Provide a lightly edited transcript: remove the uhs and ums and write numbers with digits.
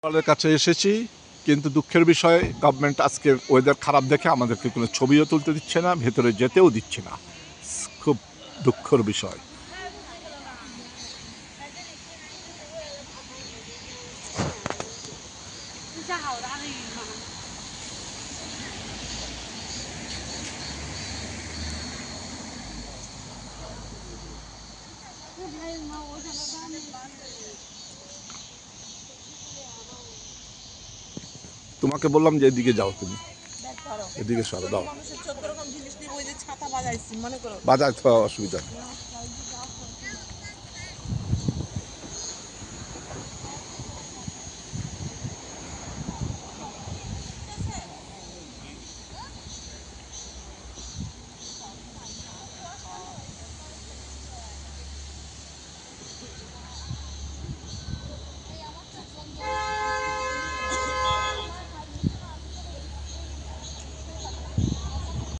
সরকারের কাছে এসেছি, কিন্তু দুঃখের বিষয় গভর্নমেন্ট আজকে ওয়েদার খারাপ দেখে আমাদেরকে কোনো ছবিও তুলতে দিচ্ছে না, ভেতরে যেতেও দিচ্ছে না। খুব দুঃখের বিষয়। তোমাকে বললাম যে এদিকে যাও, তুমি এদিকে সরো, দাও বাজার তো অসুবিধা নেই।